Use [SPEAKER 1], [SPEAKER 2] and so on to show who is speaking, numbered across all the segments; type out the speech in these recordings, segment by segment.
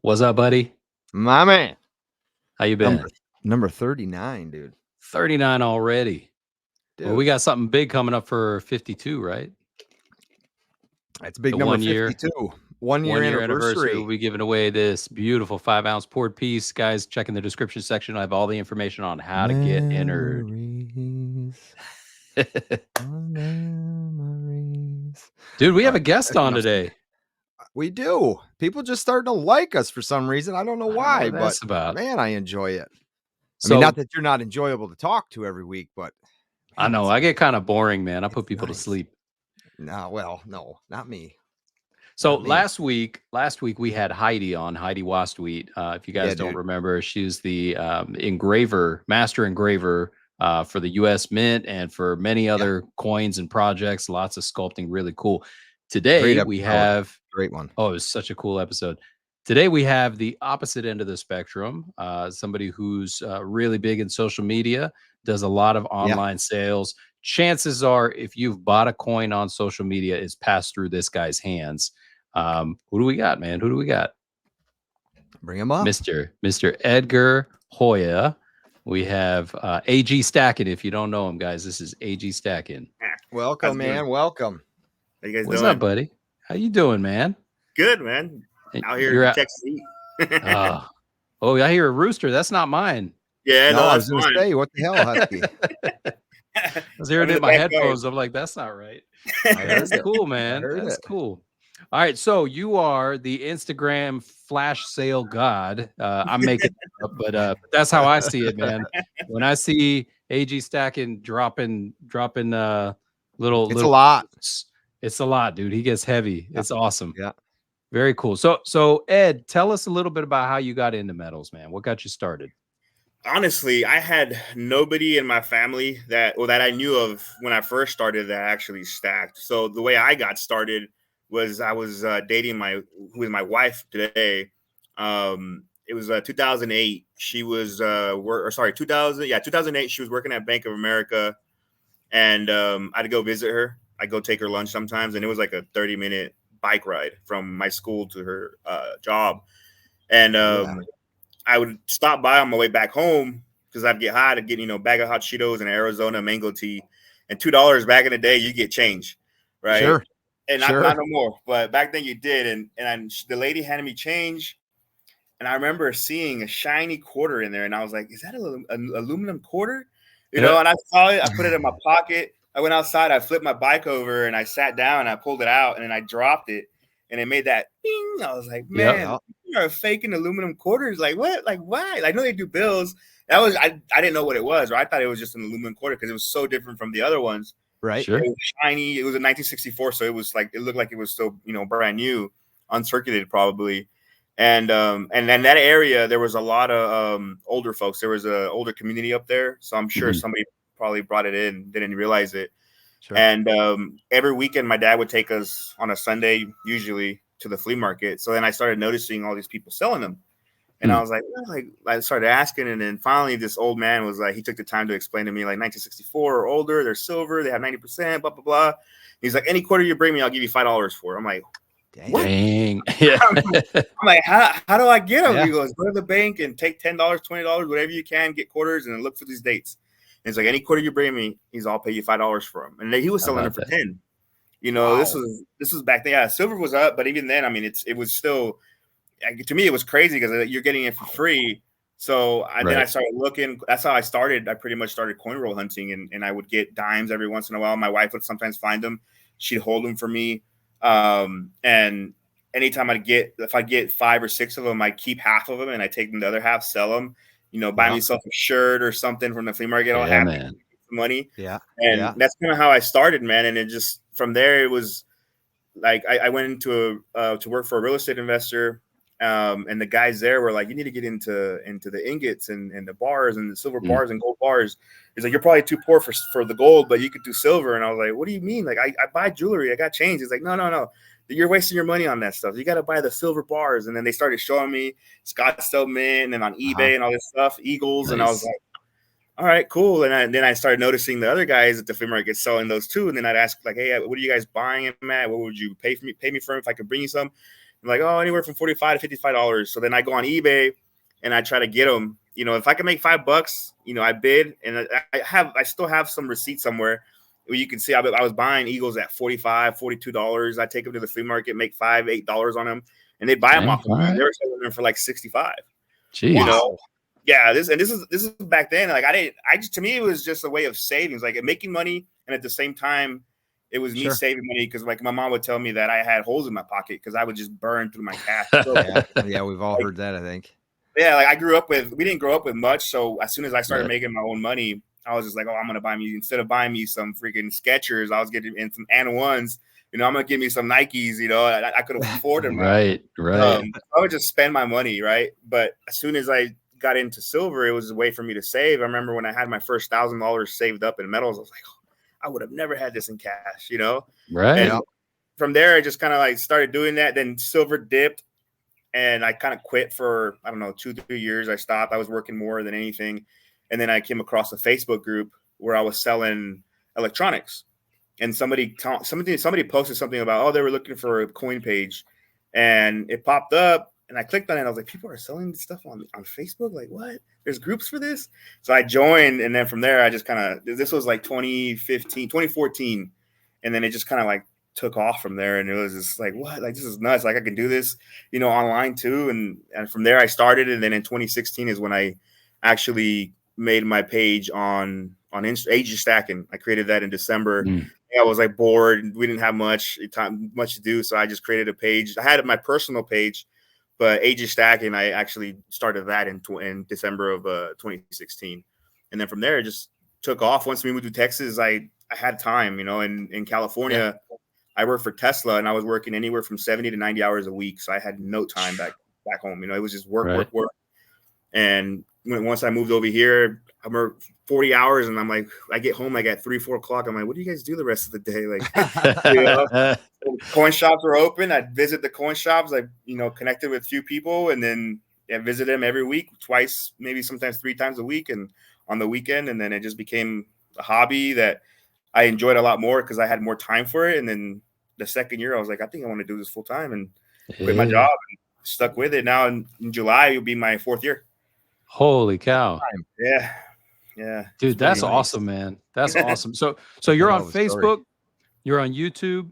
[SPEAKER 1] What's up, buddy?
[SPEAKER 2] My man.
[SPEAKER 1] How you been?
[SPEAKER 2] Number 39, dude.
[SPEAKER 1] 39 already.
[SPEAKER 2] Dude,
[SPEAKER 1] Well, we got something big coming up for 52, right?
[SPEAKER 2] it's big
[SPEAKER 1] The
[SPEAKER 2] number
[SPEAKER 1] 1 year
[SPEAKER 2] 52. 1 year anniversary.
[SPEAKER 1] We'll be giving away this beautiful 5-ounce poured piece. Guys, check in the description section. I have all the information on how to get entered.
[SPEAKER 2] Memories.
[SPEAKER 1] Dude, we have a guest on today.
[SPEAKER 2] We do. People just starting to like us for some reason. I don't know why, but man, I enjoy it. I mean, not that you're not enjoyable to talk to every week, but
[SPEAKER 1] man, I know I get kind of boring, man. I put people to sleep.
[SPEAKER 2] No, well, no, not me.
[SPEAKER 1] So last week we had Heidi on, Heidi Wastweet. If you guys don't remember, she's the master engraver for the U.S. Mint and for many other coins and projects. Lots of sculpting, really cool. Today we have
[SPEAKER 2] great one.
[SPEAKER 1] Oh, it was such a cool episode. Today we have the opposite end of the spectrum. Somebody who's really big in social media, does a lot of online sales. Chances are, if you've bought a coin on social media, it's passed through this guy's hands. Who do we got, man? Who do we got?
[SPEAKER 2] Bring him up.
[SPEAKER 1] Mr. Edgar Hoya. We have AG Stacking. If you don't know him, guys, this is AG Stacking.
[SPEAKER 2] Welcome, man. Welcome.
[SPEAKER 3] How you guys
[SPEAKER 1] What's
[SPEAKER 3] doing?
[SPEAKER 1] up, buddy? How you doing, man?
[SPEAKER 3] Good, man. Out here in Texas.
[SPEAKER 1] Oh, I hear a rooster. That's not mine.
[SPEAKER 3] Yeah, no,
[SPEAKER 2] I was going to say, what the hell, Husky?
[SPEAKER 1] I was hearing it in my headphones. I'm like, that's not right. That's cool, man. That's cool. All right, so you are the Instagram flash sale god. I'm making it up, but that's how I see it, man. When I see AG Stacking dropping little,
[SPEAKER 2] a lot.
[SPEAKER 1] It's a lot, dude. He gets heavy. It's awesome.
[SPEAKER 2] Yeah,
[SPEAKER 1] very cool. So Ed, tell us a little bit about how you got into metals, man. What got you started?
[SPEAKER 3] Honestly, I had nobody in my family that I knew of when I first started that actually stacked. So the way I got started was I was dating my wife today. It was 2008. She was 2008. She was working at Bank of America, and I had to go visit her. I go take her lunch sometimes, and it was like a 30-minute bike ride from my school to her job, and I would stop by on my way back home because I'd get high to get, bag of hot Cheetos and Arizona mango tea, and $2 back in the day, you get change, right?
[SPEAKER 2] Sure.
[SPEAKER 3] And not no more, but back then you did. And the lady handed me change, and I remember seeing a shiny quarter in there, and I was like, "Is that an aluminum quarter?" You know? And I saw it. I put it in my pocket. I went outside. I flipped my bike over, and I sat down. And I pulled it out, and then I dropped it, and it made that ding. I was like, "Man, you are faking aluminum quarters? Like what? Like why? I know they do bills." That was I didn't know what it was, or I thought it was just an aluminum quarter because it was so different from the other ones.
[SPEAKER 2] Right.
[SPEAKER 1] Sure.
[SPEAKER 3] It was shiny. It was a 1964, so it looked like it was still, brand new, uncirculated probably. And in that area, there was a lot of older folks. There was an older community up there, so I'm sure somebody probably brought it in, didn't realize it. Sure. And every weekend, my dad would take us on a Sunday, usually, to the flea market. So then I started noticing all these people selling them. And I was like, I started asking, and then finally this old man was like, he took the time to explain to me, like 1964 or older, they're silver, they have 90%, blah, blah, blah. He's like, any quarter you bring me, I'll give you $5 for. I'm like,
[SPEAKER 1] dang. Yeah.
[SPEAKER 3] I'm like, how do I get them? Yeah. He goes, go to the bank and take $10, $20, whatever you can, get quarters, and then look for these dates. And it's like, any quarter you bring me, I'll pay you $5 for them. And he was selling them for 10. This was back then. Yeah, silver was up, but even then, I mean, it was still. To me, it was crazy because you're getting it for free. So then I started looking. That's how I started. I pretty much started coin roll hunting, and I would get dimes every once in a while. My wife would sometimes find them. She'd hold them for me. And anytime if I get 5 or 6 of them, I keep half of them and I take them the other half, sell them. Buy myself a shirt or something from the flea market. I'll have money.
[SPEAKER 2] Yeah.
[SPEAKER 3] And that's kind of how I started, man. And it just from there, it was like I went into to work for a real estate investor. And the guys there were like, you need to get into the ingots and the bars and the silver bars and gold bars. He's like, you're probably too poor for the gold, but you could do silver. And I was like, what do you mean? Like, I buy jewelry. I got change. He's like, no. You're wasting your money on that stuff. You got to buy the silver bars. And then they started showing me Scottsdale Mint and then on eBay and all this stuff, Eagles. Nice. And I was like, all right, cool. And then I started noticing the other guys at the flea market selling those too. And then I'd ask like, hey, what are you guys buying them at? What would you pay me for them if I could bring you some? I'm like, oh, anywhere from $45 to $55. So then I go on eBay and I try to get them. You know, if I can make $5, you know, I bid, and I still have some receipts somewhere where you can see I was buying Eagles at $45, $42. I take them to the flea market, make $5, $8 on them, and they buy them off of me. They were selling them for like $65.
[SPEAKER 1] Jeez.
[SPEAKER 3] You know, yeah. This is back then. Like to me, it was just a way of savings, like making money, and at the same time, it was me saving money, because like my mom would tell me that I had holes in my pocket because I would just burn through my cash.
[SPEAKER 2] Yeah, we've all heard that, I think.
[SPEAKER 3] Yeah, like we didn't grow up with much, so as soon as I started making my own money, I was just like, oh, I'm gonna buy me, instead of buying me some freaking Skechers, I was getting in some AND1s. You know, I'm gonna give me some Nikes. You know, I could afford them.
[SPEAKER 1] Right.
[SPEAKER 3] I would just spend my money, right? But as soon as I got into silver, it was a way for me to save. I remember when I had my first $1,000 saved up in metals, I was like, oh, I would have never had this in cash, you know?
[SPEAKER 1] Right.
[SPEAKER 3] And from there, I just kind of like started doing that. Then silver dipped, and I kind of quit for, I don't know, 2-3 years. I stopped. I was working more than anything. And then I came across a Facebook group where I was selling electronics. And somebody posted something about, oh, they were looking for a coin page. And it popped up, and I clicked on it. I was like, people are selling this stuff on Facebook? Like, what? There's groups for this? So I joined, and then from there, I just kind of, this was like 2014. And then it just kind of like took off from there. And it was just like, what? Like, this is nuts. Like, I can do this, you know, online too. And from there I started. And then in 2016 is when I actually made my page on Age Stacking. I created that in December. I was like bored. We didn't have much to do. So I just created a page. I had my personal page, but Age Stacking, I actually started that in December of 2016. And then from there, it just took off. Once we moved to Texas, I had time, you know, in California, I worked for Tesla, and I was working anywhere from 70 to 90 hours a week. So I had no time back home. You know, it was just work. And once I moved over here, I worked 40 hours, and I'm like, I get home like at 3-4 o'clock. I'm like, what do you guys do the rest of the day? Like, you know, coin shops were open. I'd visit the coin shops. I, you know, connected with a few people, and then visit them every week, twice, maybe sometimes 3 times a week, and on the weekend. And then it just became a hobby that I enjoyed a lot more because I had more time for it. And then the second year, I was like, I think I want to do this full time, and quit my job and stuck with it. Now in July, it'll be my 4th year.
[SPEAKER 1] Holy cow.
[SPEAKER 3] Yeah.
[SPEAKER 1] Dude, that's awesome, man. That's awesome. So you're on Facebook, you're on YouTube,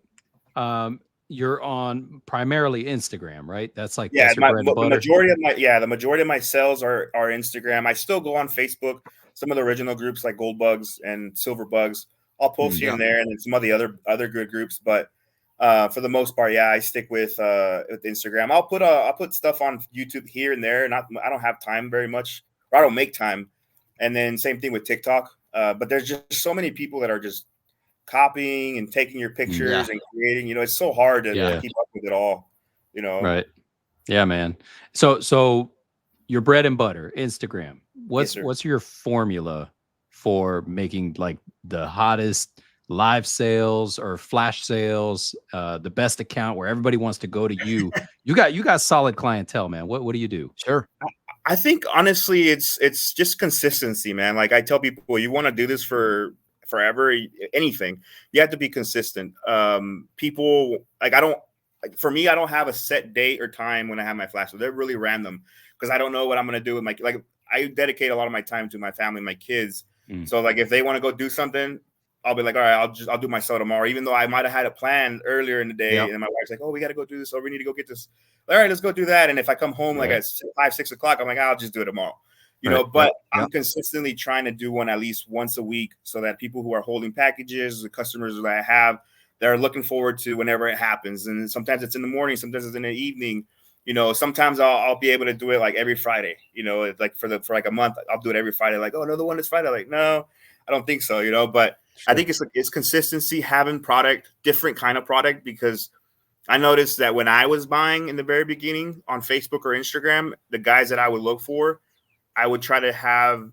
[SPEAKER 1] you're on primarily Instagram, right? That's like, that's your bread and butter.
[SPEAKER 3] The majority of my sales are Instagram. I still go on Facebook. Some of the original groups like Gold Bugs and Silver Bugs, I'll post here and there, and then some of the other good groups. But for the most part, I stick with Instagram. I'll put stuff on YouTube here and there. I don't have time very much, or I don't make time. And then same thing with TikTok. But there's just so many people that are just copying and taking your pictures and creating. You know, it's so hard to keep up with it all. You know,
[SPEAKER 1] right? Yeah, man. So your bread and butter, Instagram. What's your formula for making like the hottest live sales or flash sales, the best account where everybody wants to go to you? You got solid clientele, man. What do you do?
[SPEAKER 2] Sure.
[SPEAKER 3] I think honestly, it's just consistency, man. Like I tell people, you want to do this for forever, anything, you have to be consistent. People like, for me, I don't have a set date or time when I have my flash sales. They're really random because I don't know what I'm going to do with my, like, I dedicate a lot of my time to my family, my kids. So like, if they want to go do something, I'll be like, all right, I'll do my sale tomorrow, even though I might've had a plan earlier in the day. And my wife's like, oh, we got to go do this. Oh, we need to go get this. All right, let's go do that. And if I come home like at 5-6 o'clock, I'm like, I'll just do it tomorrow, you know, but I'm consistently trying to do one at least once a week so that people who are holding packages, the customers that I have, they're looking forward to whenever it happens. And sometimes it's in the morning, sometimes it's in the evening. You know, sometimes I'll be able to do it like every Friday, you know, like for like a month, I'll do it every Friday. Like, oh, another one this Friday. Like, no, I don't think so, you know, but I think it's consistency, having different kind of product, because I noticed that when I was buying in the very beginning on Facebook or Instagram, the guys that I would look for, I would try to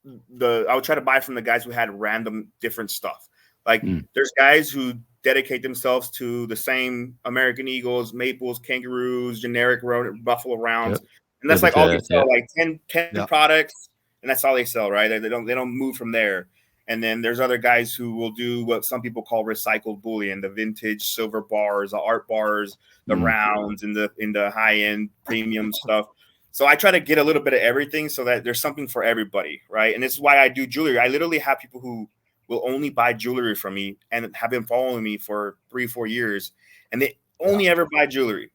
[SPEAKER 3] buy from the guys who had random different stuff. Like there's guys who dedicate themselves to the same American Eagles, Maples, Kangaroos, generic Buffalo Rounds. And that's like all they sell, like 10 products, and that's all they sell, right? They don't move from there. And then there's other guys who will do what some people call recycled bullion, the vintage silver bars, the art bars, the rounds, and the high end premium stuff. So I try to get a little bit of everything so that there's something for everybody, right? And this is why I do jewelry. I literally have people who will only buy jewelry from me and have been following me for 3-4 years, and they only ever buy jewelry,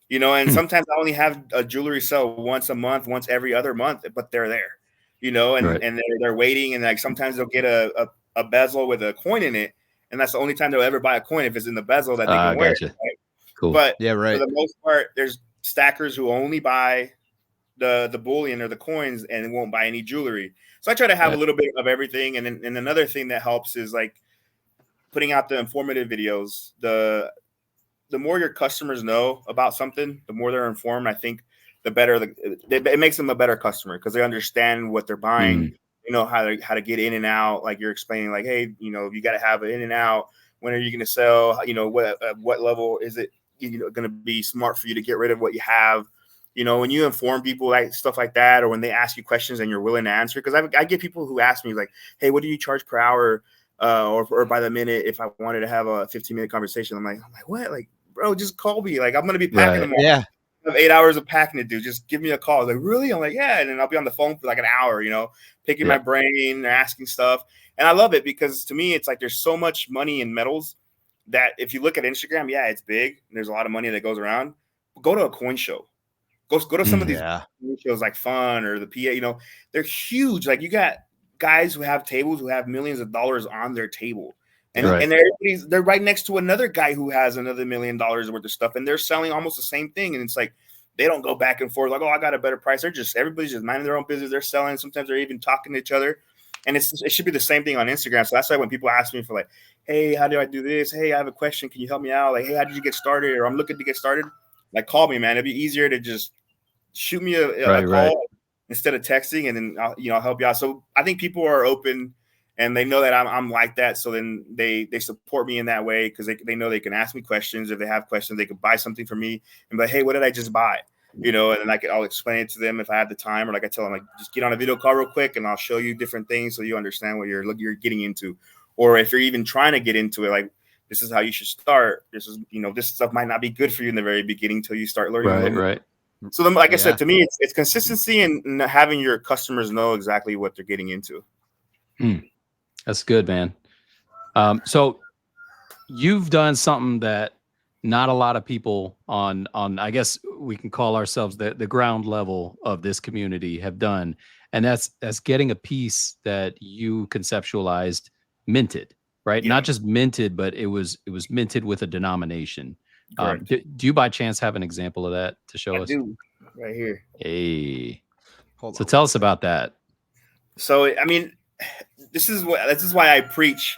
[SPEAKER 3] you know. And sometimes I only have a jewelry sell once a month, once every other month, but they're there, you know, and and they're waiting, and like sometimes they'll get a bezel with a coin in it, and that's the only time they'll ever buy a coin if it's in the bezel that they can wear.
[SPEAKER 1] Gotcha.
[SPEAKER 3] Right?
[SPEAKER 1] Cool.
[SPEAKER 3] But for the most part, there's stackers who only buy the bullion or the coins and won't buy any jewelry. So I try to have a little bit of everything. And then another thing that helps is like putting out the informative videos. The more your customers know about something, the more they're informed. I think the better it makes them a better customer because they understand what they're buying. You know how to get in and out. Like you're explaining, like, hey, you know, you got to have it in and out. When are you going to sell? You know, what level is it? You know, going to be smart for you to get rid of what you have. You know, when you inform people like stuff like that, or when they ask you questions and you're willing to answer, because I get people who ask me like, hey, what do you charge per hour or by the minute if I wanted to have a 15-minute conversation? I'm like, what? Like, bro, just call me. Like, I'm going to be packing tomorrow. Yeah. I have 8 hours of packing to do. Just give me a call. Like, really? I'm like, yeah. And then I'll be on the phone for like an hour, you know, picking my brain, asking stuff. And I love it because to me, it's like there's so much money in metals that if you look at Instagram, yeah, it's big. And there's a lot of money that goes around. Go to a coin show. Go to some of these shows like Fun or the PA, you know, they're huge. Like you got guys who have tables who have millions of dollars on their table. And, and they're right next to another guy who has another $1 million worth of stuff. And they're selling almost the same thing. And it's like, they don't go back and forth like, oh, I got a better price. Everybody's just minding their own business. They're selling. Sometimes they're even talking to each other. And it should be the same thing on Instagram. So that's why when people ask me for like, hey, how do I do this? Hey, I have a question. Can you help me out? Like, hey, how did you get started? Or I'm looking to get started. Like, call me, man. It'd be easier to just shoot me a call instead of texting, and then I'll help you out. So I think people are open and they know that I'm like that. So then they support me in that way because they know they can ask me questions. If they have questions, they could buy something from me and be like, hey, what did I just buy? You know, and then I'll explain it to them if I have the time, or like I tell them, like, just get on a video call real quick and I'll show you different things so you understand what you're getting into. Or if you're even trying to get into it, like, this is how you should start. This is, you know, this stuff might not be good for you in the very beginning until you start learning. Right. So then, like I said, to me, it's consistency and having your customers know exactly what they're getting into.
[SPEAKER 1] That's good, man. So you've done something that not a lot of people on I guess we can call ourselves the ground level of this community have done. And that's getting a piece that you conceptualized minted. Right. Yeah. Not just minted, but it was minted with a denomination. Do you by chance have an example of that to show us?
[SPEAKER 3] I do, right here.
[SPEAKER 1] Hey, so tell us about that.
[SPEAKER 3] So, I mean, this is why I preach.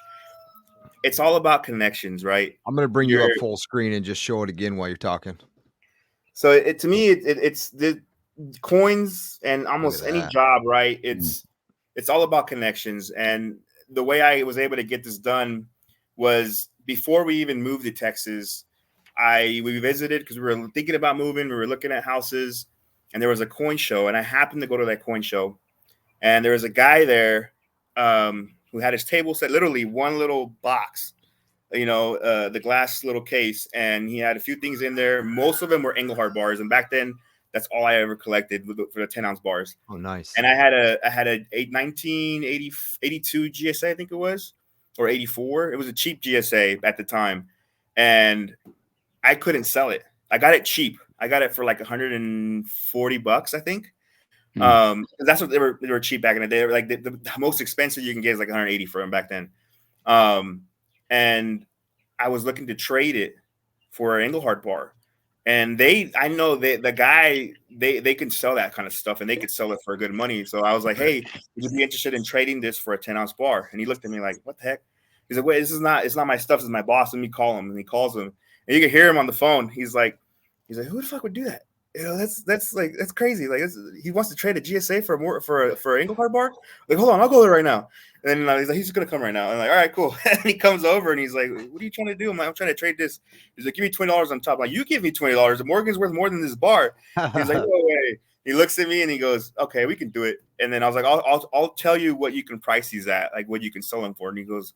[SPEAKER 3] It's all about connections, right?
[SPEAKER 2] I'm going to bring you up full screen and just show it again while you're talking.
[SPEAKER 3] So to me, it's the coins and almost any job, right? It's all about connections. And the way I was able to get this done was before we even moved to Texas. We visited because we were thinking about moving. We were looking at houses, and there was a coin show, and I happened to go to that coin show, and there was a guy there who had his table set, literally one little box, you know, the glass little case, and he had a few things in there. Most of them were Engelhard bars, and back then, that's all I ever collected for the 10-ounce bars.
[SPEAKER 2] Oh, nice.
[SPEAKER 3] And I had a 1982 GSA, I think it was, or 84. It was a cheap GSA at the time, and I couldn't sell it. I got it cheap. I got it for like $140, I think. That's what they were cheap back in the day. They were like the most expensive you can get is like 180 for them back then. And I was looking to trade it for an Engelhard bar. And I know the guy, they can sell that kind of stuff and they could sell it for good money. So I was like, hey, would you be interested in trading this for a 10-ounce bar? And he looked at me like, what the heck? He's like, wait, it's not my stuff. This is my boss. Let me call him. And he calls him. And you can hear him on the phone. He's like, who the fuck would do that? You know, that's crazy. Like, he wants to trade a GSA for an Engelhard bar. Like, hold on, I'll go there right now. And then he's like, he's just gonna come right now. And I'm like, all right, cool. And he comes over and he's like, what are you trying to do? I'm like, I'm trying to trade this. He's like, give me $20 on top. I'm like, you give me $20. The Morgan's worth more than this bar. He's like, no way. He looks at me and he goes, okay, we can do it. And then I was like, I'll tell you what you can price these at, like what you can sell them for. And he goes,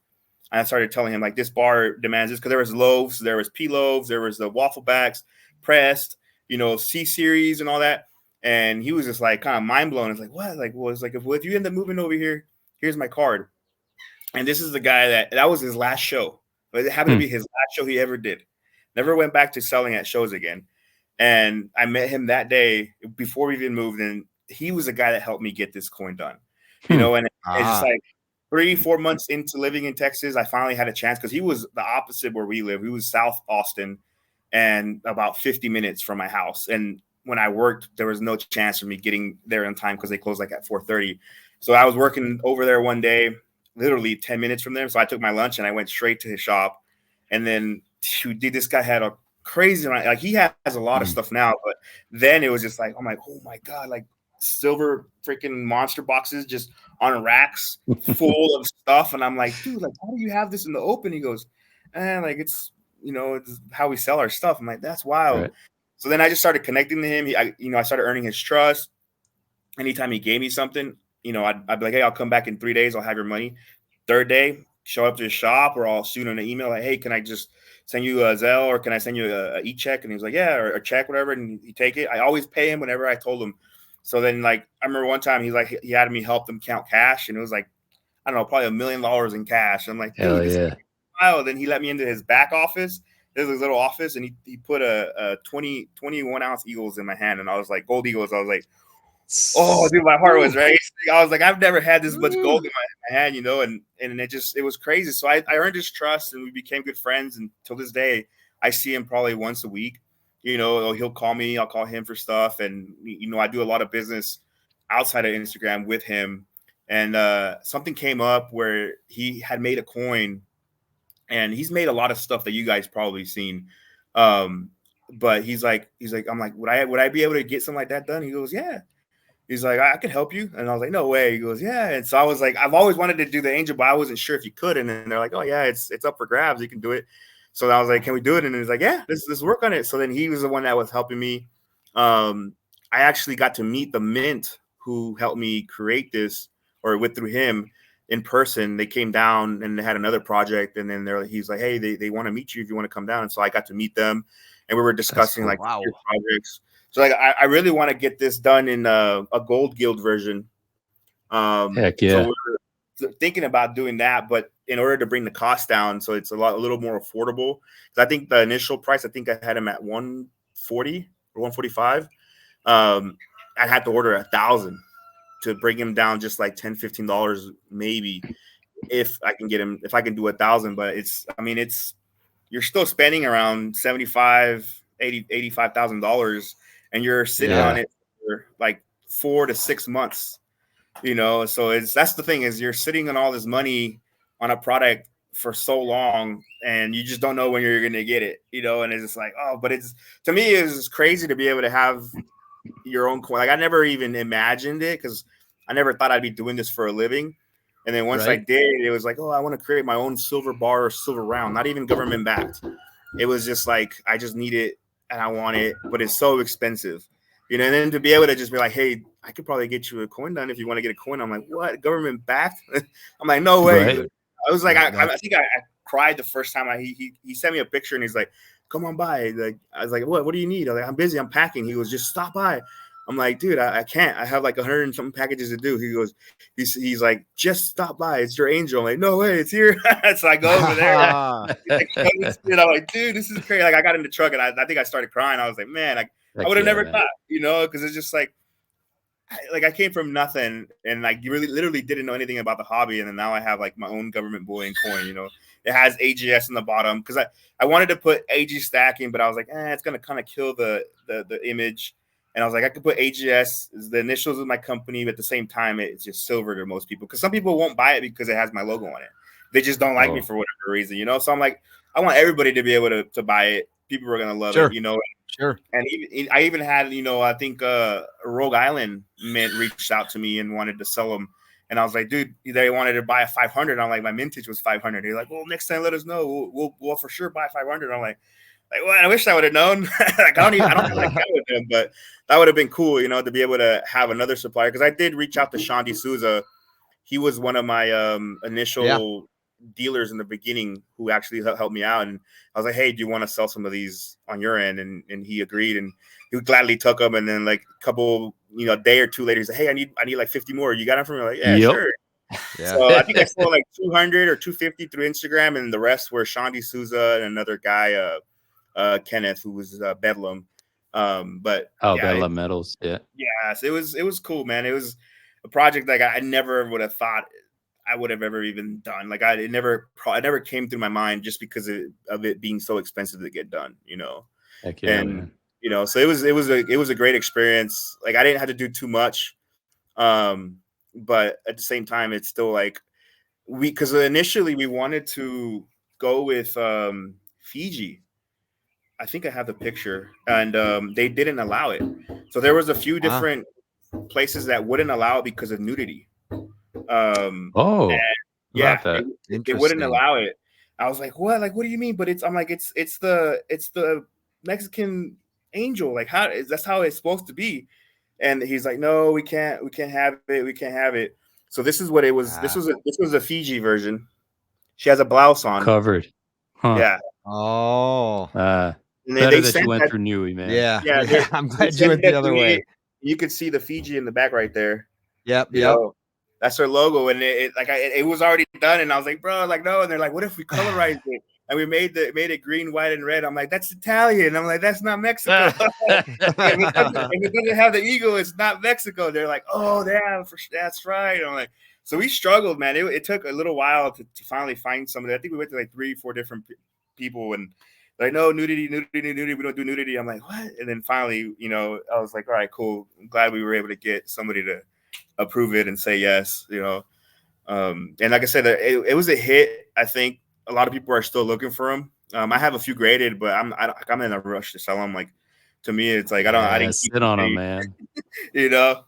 [SPEAKER 3] and I started telling him like this bar demands this, because there was loaves, there was P loaves, there was the waffle backs, pressed, C series and all that. And he was just like kind of mind blown. It's like, what? Like, well, it's like, if you end up moving over here, here's my card. And this is the guy that was his last show. But it happened to be his last show he ever did. Never went back to selling at shows again. And I met him that day before we even moved, and he was the guy that helped me get this coin done. And it's just like 3-4 months into living in Texas, I finally had a chance, because he was the opposite where we live. He was South Austin and about 50 minutes from my house. And when I worked, there was no chance for me getting there in time because they closed like at 4:30. So I was working over there one day, literally 10 minutes from there. So I took my lunch and I went straight to his shop. And then this guy had a crazy amount. Like, he has a lot of stuff now, but then it was just like, I'm like, oh my God, like silver freaking monster boxes just on racks full of stuff. And I'm like, dude, like, how do you have this in the open? He goes, like, it's how we sell our stuff. I'm like, that's wild. Right. So then I just started connecting to him. I started earning his trust. Anytime he gave me something, I'd be like, hey, I'll come back in 3 days. I'll have your money. Third day, show up to his shop, or I'll shoot him an email like, hey, can I just send you a Zelle, or can I send you a e-check? And he was like, yeah, or a check, whatever. And he take it. I always pay him whenever I told him. So then, like, I remember one time he had me help them count cash, and it was like, I don't know, probably $1 million in cash. I'm like, dude, this is wild. Then he let me into his back office. There's his little office, and he put a 21 ounce Eagles in my hand, and I was like, gold Eagles. I was like, oh, dude, my heart was racing. I was like, I've never had this much gold in my hand, and it was crazy. So I earned his trust, and we became good friends. And till this day, I see him probably once a week. He'll call me, I'll call him for stuff. And, I do a lot of business outside of Instagram with him. And something came up where he had made a coin, and he's made a lot of stuff that you guys probably seen. But he's like, I'm like, would I be able to get something like that done? He goes, yeah. He's like, I could help you. And I was like, no way. He goes, yeah. And so I was like, I've always wanted to do the angel, but I wasn't sure if you could. And then they're like, oh yeah, it's up for grabs. You can do it. So I was like, can we do it? And he's like, yeah, let's work on it. So then he was the one that was helping me. I actually got to meet the mint who helped me create this, or went through him in person. They came down and they had another project. And then he's like, hey, they want to meet you if you want to come down. And so I got to meet them, and we were discussing projects. So like, I really want to get this done in a gold guild version.
[SPEAKER 1] Heck yeah.
[SPEAKER 3] So we're thinking about doing that, but in order to bring the cost down, so it's a little more affordable. Because I think the initial price, I think I had him at 140 or 145. I had to order 1,000 to bring him down just like $10-15 maybe, if I can get him, if I can do 1,000. But you're still spending around $85,000, and you're sitting on it for like 4 to 6 months, so that's the thing, is you're sitting on all this money on a product for so long, and you just don't know when you're going to get it, and it's just like, but to me, it's crazy to be able to have your own coin. Like, I never even imagined it, because I never thought I'd be doing this for a living. And then once I did, it was like, I want to create my own silver bar or silver round, not even government backed. It was just like, I just need it and I want it, but it's so expensive, and then to be able to just be like, hey, I could probably get you a coin done if you want to get a coin. I'm like, what? Government backed? I'm like, no way. Right. I was like, I think I cried the first time he sent me a picture, and he's like, come on by. Like, I was like, what do you need? I was like, I'm busy, I'm packing. He goes, just stop by. I'm like, dude, I can't. I have like 100 and something packages to do. He goes, he's like, just stop by. It's your angel. I'm like, no way, it's here. So I go over there. I'm like, dude, this is crazy. Like, I got in the truck, and I think I started crying. I was like, man, I would have never thought, because it's just like I came from nothing, and like you literally didn't know anything about the hobby, and then now I have like my own government bullion coin. It has AGS in the bottom, because I wanted to put AG stacking, but I was like, it's gonna kind of kill the image. And I was like, I could put AGS as the initials of my company, but at the same time, it's just silver to most people, because some people won't buy it because it has my logo on it. They just don't like me for whatever reason, So I'm like, I want everybody to be able to buy it. People are gonna love it,
[SPEAKER 1] Sure.
[SPEAKER 3] And I even had, I think Rogue Island Mint reached out to me and wanted to sell them. And I was like, dude, they wanted to buy a 500. I'm like, my mintage was 500. They're like, well, next time let us know. We'll for sure buy 500. I'm like, Like, well, I wish I would have known. Like, I don't have an account with him, but that would have been cool, to be able to have another supplier. Because I did reach out to Sean D'Souza. He was one of my initial dealers in the beginning who actually helped me out. And I was like, hey, do you want to sell some of these on your end? And he agreed, and he gladly took them. And then like a couple, a day or two later, he said, hey, I need like 50 more. You got them from me? I'm like, yeah, sure. Yeah. So I think I sold like 200 or 250 through Instagram, and the rest were Sean D'Souza and another guy, Kenneth, who was Bedlam.
[SPEAKER 1] Bedlam Metals. Yeah.
[SPEAKER 3] So it was cool, man. It was a project like I never would have thought I would have ever even done. Like it never came through my mind just because of it being so expensive to get done,
[SPEAKER 1] Heck yeah,
[SPEAKER 3] and
[SPEAKER 1] man.
[SPEAKER 3] So it was a great experience. Like I didn't have to do too much, but at the same time, it's still like because initially we wanted to go with Fiji. I think I have the picture, and they didn't allow it. So there was a few different places that wouldn't allow it because of nudity. It wouldn't allow it. I was like, what? Like, what do you mean? But it's the Mexican angel. Like, that's how it's supposed to be. And he's like, no, we can't have it. So this is what it was. This was a Fiji version. She has a blouse on.
[SPEAKER 1] Covered. Huh.
[SPEAKER 2] Yeah. Oh.
[SPEAKER 1] And better that you went through Nui, man.
[SPEAKER 2] Yeah. I'm glad you went the other way.
[SPEAKER 3] You could see the Fiji in the back right there.
[SPEAKER 2] Yep.
[SPEAKER 3] That's her logo, and it was already done. And I was like, bro, like no. And they're like, what if we colorized it and we made it green, white, and red? I'm like, that's Italian. I'm like, that's not Mexico. If it doesn't have the eagle, it's not Mexico. They're like, oh, yeah, that's right. I'm like, so we struggled, man. It took a little while to finally find somebody. I think we went to like 3-4 different people, and like, no, nudity. We don't do nudity. I'm like, what? And then finally, I was like, all right, cool. I'm glad we were able to get somebody to approve it and say yes, and like I said, it was a hit. I think a lot of people are still looking for them. I have a few graded, but I'm in a rush to sell them. Like, to me, it's like I didn't
[SPEAKER 1] sit on them, man.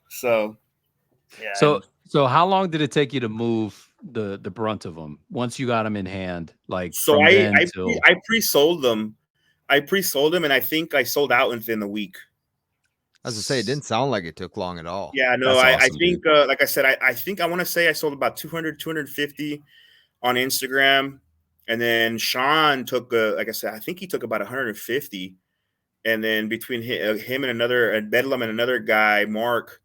[SPEAKER 3] So yeah.
[SPEAKER 1] So how long did it take you to move the brunt of them once you got them in hand? Like,
[SPEAKER 3] so I pre-sold them. And I think I sold out within a week.
[SPEAKER 2] As I say, it didn't sound like it took long at all.
[SPEAKER 3] Yeah, no, awesome, I think, like I said, I think I want to say I sold about 200, 250 on Instagram. And then Sean took, like I said, I think he took about 150. And then between him and another, Bedlam and another guy, Mark,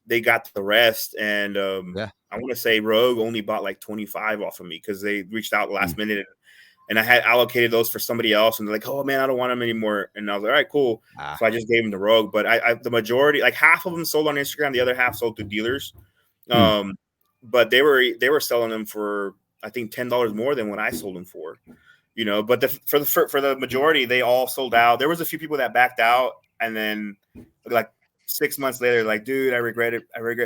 [SPEAKER 3] they got the rest. And I want to say Rogue only bought like 25 off of me because they reached out last minute. And I had allocated those for somebody else, and they're like, "Oh man, I don't want them anymore." And I was like, "All right, cool." So I just gave them to Rogue. But the majority, like half of them, sold on Instagram. The other half sold to dealers. But they were selling them for, I think, $10 more than what I sold them for. But for the majority, they all sold out. There was a few people that backed out, and then like 6 months later, like, dude, I regret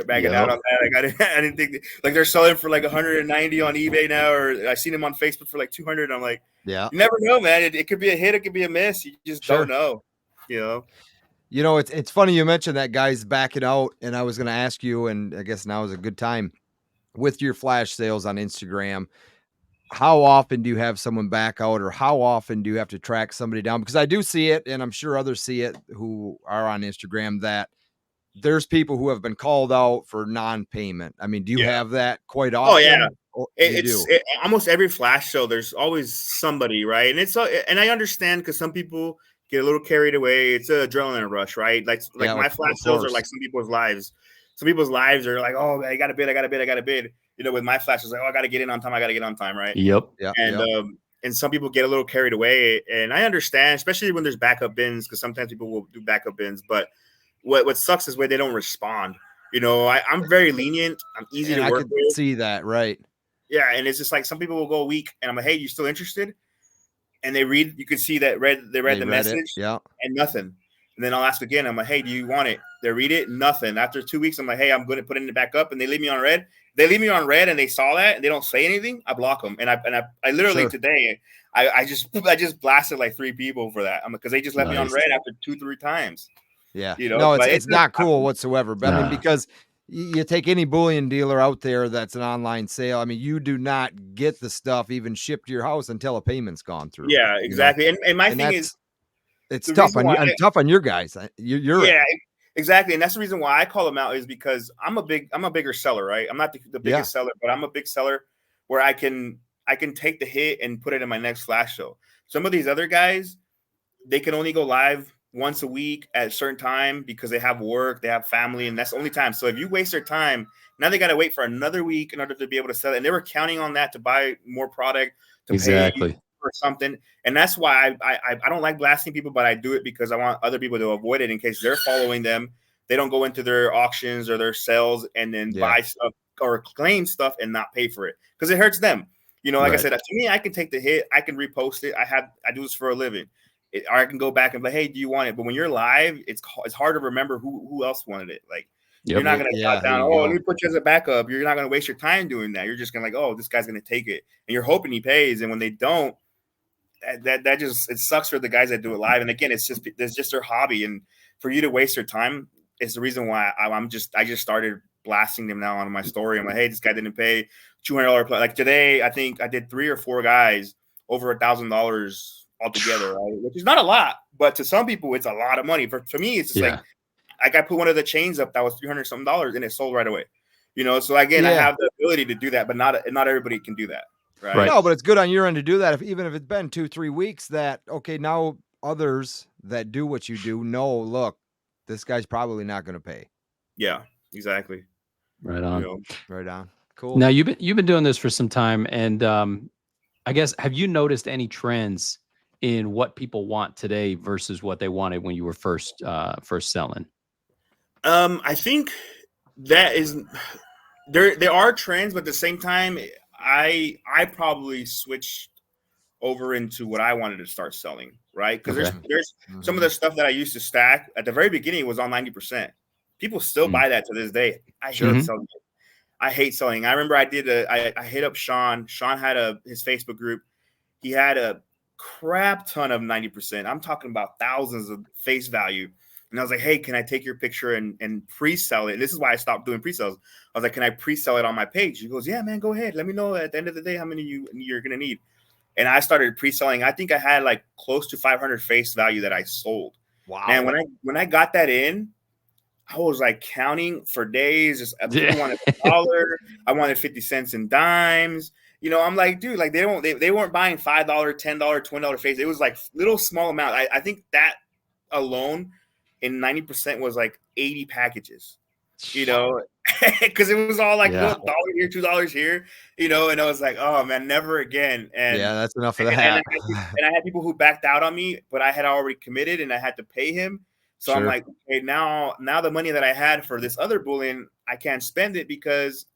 [SPEAKER 3] backing out on that. Like, I didn't think like they're selling for like 190 on eBay now, or I seen them on Facebook for like 200. I'm like, you never know, man. It could be a hit, it could be a miss. You just don't know.
[SPEAKER 2] It's funny you mentioned that guy's backing out, and I was going to ask you, and I guess now is a good time with your flash sales on Instagram. How often do you have someone back out, or how often do you have to track somebody down? Because I do see it, and I'm sure others see it who are on Instagram, that there's people who have been called out for non-payment. I mean, do you have that quite often?
[SPEAKER 3] Oh yeah. It's almost every flash show. There's always somebody, right? And and I understand because some people get a little carried away. It's an adrenaline rush, right? Like my flash shows are like some people's lives. Some people's lives are like, oh, I got to bid. With my flash, it's like, oh, I got to get in on time, right?
[SPEAKER 1] Yep.
[SPEAKER 3] And some people get a little carried away, and I understand, especially when there's backup bins, because sometimes people will do backup bins. But what sucks is when they don't respond. I'm very lenient. I'm easy to work with.
[SPEAKER 2] See that, right?
[SPEAKER 3] Yeah, and it's just like some people will go a week, and I'm like, hey, you still interested? And they read. You can see that they read the message, and nothing. And then I'll ask again. I'm like, hey, do you want it? They read it, nothing. After 2 weeks, I'm like, hey, I'm going to put it back up, and they leave me on red. They leave me on red, and they saw that, and they don't say anything. I block them, and I literally today, I just blasted like 3 people for that. Because they just left me on red after 2-3 times.
[SPEAKER 2] Yeah, no, it's not cool whatsoever. But I mean, because you take any bullion dealer out there that's an online sale. I mean, you do not get the stuff even shipped to your house until a payment's gone through.
[SPEAKER 3] Yeah, exactly. And my thing is,
[SPEAKER 2] it's tough on you and tough on your guys. You're
[SPEAKER 3] yeah, exactly. And that's the reason why I call them out, is because I'm a bigger seller, right? I'm not the biggest seller, but I'm a big seller where I can take the hit and put it in my next flash show. Some of these other guys, they can only go live once a week at a certain time because they have work, they have family, and that's the only time. So if you waste their time, now they got to wait for another week in order to be able to sell it. And they were counting on that to buy more product, to pay for something. And that's why I don't like blasting people, but I do it because I want other people to avoid it in case they're following them. They don't go into their auctions or their sales and then buy stuff or claim stuff and not pay for it because it hurts them. You know, like I said, to me, I can take the hit. I can repost it. I do this for a living. Or I can go back and be like, hey, do you want it? But when you're live, it's hard to remember who else wanted it. Like, you're not going to jot down, let me put you as a backup. You're not going to waste your time doing that. You're just going to like, oh, this guy's going to take it. And you're hoping he pays. And when they don't, that just, it sucks for the guys that do it live. And again, it's just their hobby. And for you to waste their time is the reason why I just started blasting them now on my story. I'm like, hey, this guy didn't pay $200. Like today, I think I did 3 or 4 guys over $1,000 altogether, right? Which is not a lot, but to some people, it's a lot of money. For me, it's just like I put one of the chains up that was $300 something and it sold right away. You know, so again, I have the ability to do that, but not everybody can do that. Right.
[SPEAKER 2] No, but it's good on your end to do that. Even if it's been 2-3 weeks, that okay, now others that do what you do know, look, this guy's probably not going to pay.
[SPEAKER 3] Yeah, exactly.
[SPEAKER 1] Right on.
[SPEAKER 3] You know?
[SPEAKER 2] Right on. Cool.
[SPEAKER 1] Now you've been doing this for some time, and I guess have you noticed any trends in what people want today versus what they wanted when you were first selling?
[SPEAKER 3] I think that is there are trends, but at the same time, I probably switched over into what I wanted to start selling, right? Because there's some of the stuff that I used to stack at the very beginning was on 90%. People still buy that to this day. I hate selling it. I hate selling. I remember I hit up Sean. Sean had his Facebook group. He had a crap ton of 90%. I'm talking about thousands of face value. And I was like, hey, can I take your picture and pre-sell it? And this is why I stopped doing pre-sales. I was like, can I pre-sell it on my page? He goes, yeah, man, go ahead. Let me know at the end of the day how many you're going to need. And I started pre-selling. I think I had like close to 500 face value that I sold.
[SPEAKER 2] Wow.
[SPEAKER 3] And when I got that in, I was like counting for days. Just people wanted $1. I wanted 50 cents in dimes. You know, I'm like, dude, like they weren't buying $5, $10, $20 face. It was like little small amount. I think that alone in 90% was like 80 packages, you know, because it was all like $1 here, $2 here, you know, and I was like, oh man, never again. And
[SPEAKER 2] that's enough of that.
[SPEAKER 3] And I had people who backed out on me, but I had already committed and I had to pay him. So I'm like, okay, now the money that I had for this other bullion, I can't spend it because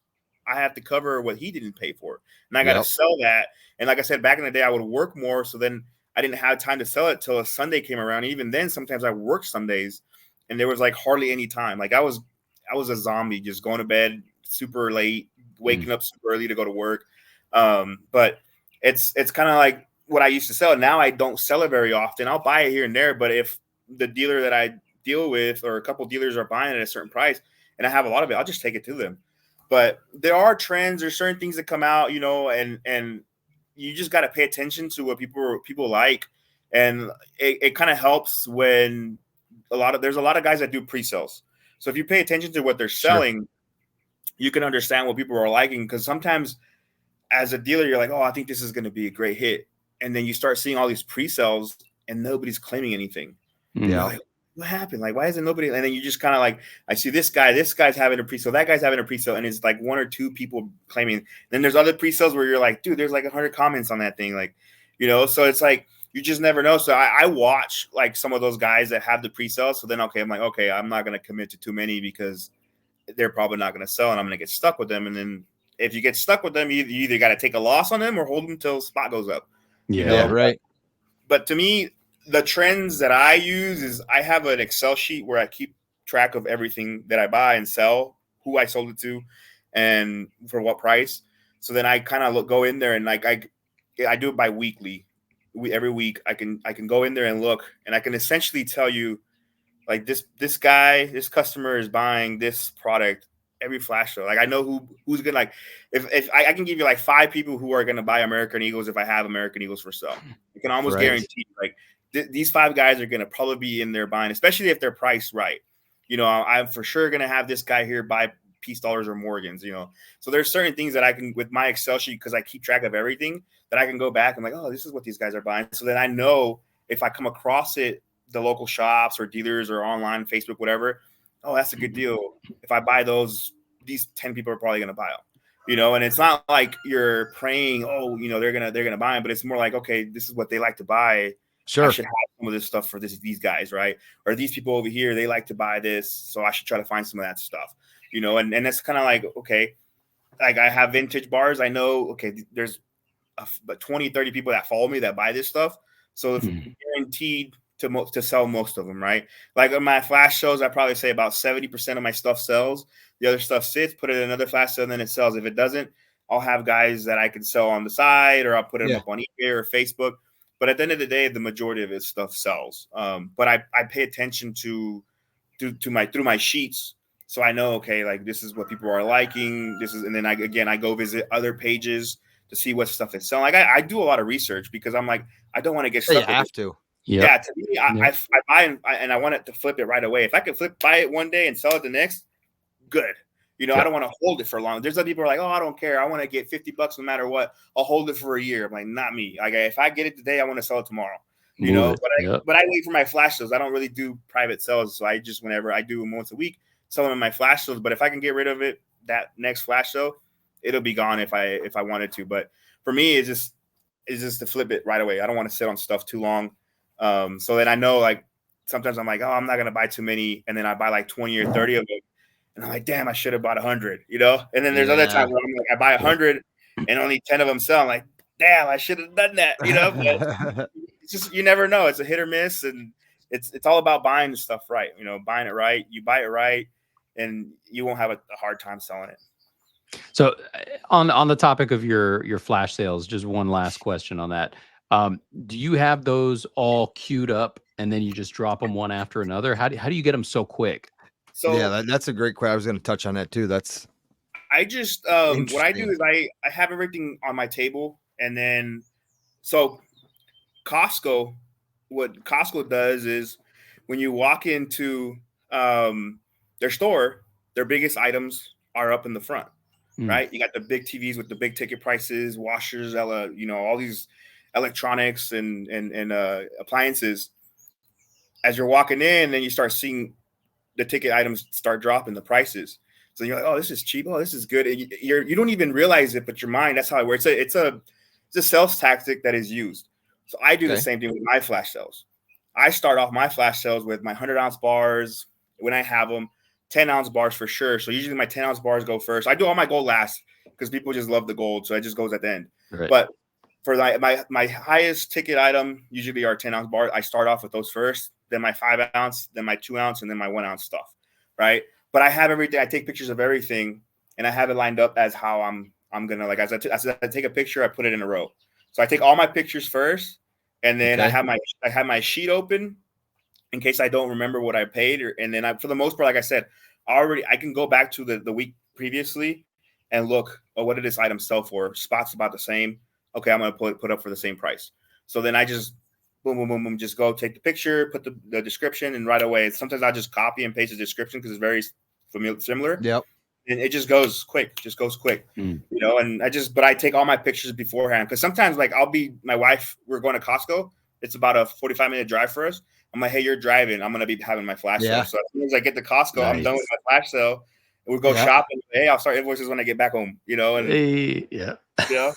[SPEAKER 3] I have to cover what he didn't pay for. And I got to sell that. And like I said, back in the day, I would work more. So then I didn't have time to sell it till a Sunday came around. And even then, sometimes I worked Sundays and there was like hardly any time. Like I was a zombie, just going to bed super late, waking up super early to go to work. But it's kind of like what I used to sell. Now I don't sell it very often. I'll buy it here and there. But if the dealer that I deal with or a couple dealers are buying it at a certain price and I have a lot of it, I'll just take it to them. But there are trends, there's certain things that come out, you know, and you just got to pay attention to what people like. And it kind of helps when there's a lot of guys that do pre-sales. So if you pay attention to what they're selling, you can understand what people are liking. Because sometimes as a dealer, you're like, oh, I think this is going to be a great hit. And then you start seeing all these pre-sales and nobody's claiming anything. Yeah. Like, what happened? Like, why isn't nobody? And then you just kind of like, I see this guy's having a pre-sale, that guy's having a pre-sale, and it's like 1 or 2 people claiming. Then there's other pre-sales where you're like, dude, there's like 100 comments on that thing. Like, you know, so it's like, you just never know. So I watch like some of those guys that have the pre-sale. So then, I'm like, okay, I'm not going to commit to too many because they're probably not going to sell and I'm going to get stuck with them. And then if you get stuck with them, you either got to take a loss on them or hold them until spot goes up.
[SPEAKER 2] Yeah, right.
[SPEAKER 3] But to me, the trends that I use is I have an Excel sheet where I keep track of everything that I buy and sell, who I sold it to, and for what price. So then I kind of go in there and like I do it bi-weekly. Every week I can go in there and look, and I can essentially tell you like this customer is buying this product every flash show. Like I know who's gonna like if I can give you like 5 people who are gonna buy American Eagles if I have American Eagles for sale. You can almost guarantee like these 5 guys are going to probably be in there buying, especially if they're priced right. You know, I'm for sure going to have this guy here buy Peace Dollars or Morgans, you know. So there's certain things that I can, with my Excel sheet, because I keep track of everything, that I can go back and like, oh, this is what these guys are buying. So then I know if I come across it, the local shops or dealers or online, Facebook, whatever, oh, that's a good deal. If I buy those, these 10 people are probably going to buy them, you know. And it's not like you're praying, oh, you know, they're gonna buy them, but it's more like, okay, this is what they like to buy.
[SPEAKER 2] Sure.
[SPEAKER 3] I should have some of this stuff for these guys, right? Or these people over here, they like to buy this, so I should try to find some of that stuff, you know. And that's kind of like, okay, like I have vintage bars. I know, okay, there's but 20, 30 people that follow me that buy this stuff, so it's guaranteed to sell most of them, right? Like on my flash shows, I probably say about 70% of my stuff sells. The other stuff sits, put it in another flash sale, and then it sells. If it doesn't, I'll have guys that I can sell on the side, or I'll put them up on eBay or Facebook. But at the end of the day, the majority of his stuff sells. But I pay attention to through my sheets, so I know, okay, like this is what people are liking. This is, and then I go visit other pages to see what stuff is selling. Like I do a lot of research, because I'm like, I don't want to get stuck.
[SPEAKER 2] You have to.
[SPEAKER 3] Yeah, to me, I buy and I want it to flip it right away. If I can buy it one day and sell it the next, good. You know, I don't want to hold it for long. There's other people who are like, oh, I don't care. I want to get $50 no matter what. I'll hold it for a year. I'm like, not me. Like, if I get it today, I want to sell it tomorrow. You know, but I wait for my flash sales. I don't really do private sales, so I just, whenever I do them once a week, sell them in my flash sales. But if I can get rid of it that next flash show, it'll be gone if I wanted to. But for me, it's just to flip it right away. I don't want to sit on stuff too long. So that I know, like, sometimes I'm like, oh, I'm not going to buy too many. And then I buy like 20 or 30 of them. And I'm like, damn, I should have bought 100, you know? And then there's other times where I'm like, I buy 100 and only 10 of them sell. I'm like, damn, I should have done that, you know? But it's just, you never know. It's a hit or miss. And it's all about buying the stuff right. You know, buying it right. You buy it right, and you won't have a hard time selling it.
[SPEAKER 1] So on the topic of your flash sales, just one last question on that. Do you have those all queued up and then you just drop them one after another? How do you get them so quick?
[SPEAKER 2] So yeah, that's a great question. I was going to touch on that too.
[SPEAKER 3] I just what I do is I have everything on my table, and then so what Costco does is when you walk into their store, their biggest items are up in the front, right? You got the big TVs with the big ticket prices, washers, you know, all these electronics and appliances. As you're walking in, then you start seeing the ticket items start dropping the prices. So you're like, oh, this is cheap. Oh, this is good. And you don't even realize it, but your mind, that's how it works. It's a sales tactic that is used. So I do the same thing with my flash sales. I start off my flash sales with my 100-ounce bars when I have them, 10-ounce bars for sure. So usually my 10-ounce bars go first. I do all my gold last because people just love the gold. So it just goes at the end. Right. But for my highest ticket item, usually our 10-ounce bars, I start off with those first, then my 5-ounce, then my 2-ounce, and then my 1-ounce stuff, right? But I have everything. I take pictures of everything, and I have it lined up as how I'm gonna, like, as I take a picture, I put it in a row. So I take all my pictures first, and then I have my sheet open in case I don't remember what I paid, and then for the most part, like I said, I can go back to the week previously and look, oh, what did this item sell for? Spot's about the same. Okay, I'm gonna put up for the same price. So then I just boom, boom, boom, boom, just go take the picture, put the description, and right away. Sometimes I just copy and paste the description because it's very similar.
[SPEAKER 2] Yep.
[SPEAKER 3] And it just goes quick, you know. And but I take all my pictures beforehand, because sometimes, like, my wife, we're going to Costco. It's about a 45-minute drive for us. I'm like, hey, you're driving. I'm going to be having my flash sale. So as soon as I get to Costco, I'm done with my flash sale. And we'll go shopping. Hey, I'll start invoices when I get back home, you know. And